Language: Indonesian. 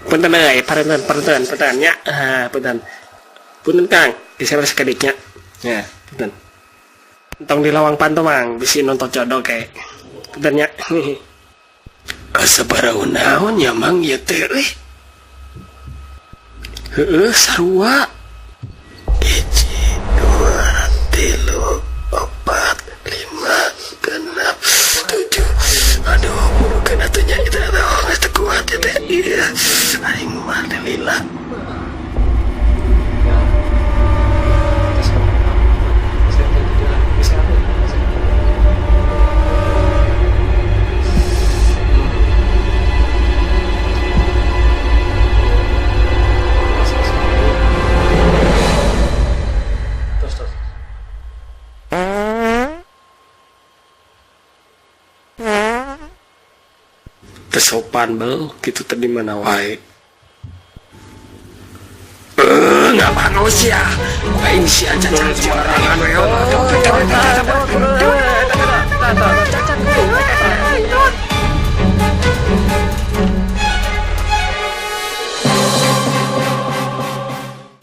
Punten pertanyaannya punten Kang disewer sekediknya ya punten tong di lawang panto mang bisi nonton jodoh kayak puntennya sabaraha naon nya mang ieu teh heueuh sarua 1 2 3 4 5 6 7 aduh bukan atunya itu geus teu kuat ya teh iya aing mah lila sopan bel gitu tadi mana wae nggak mau sih ya ini sih aja sembarangan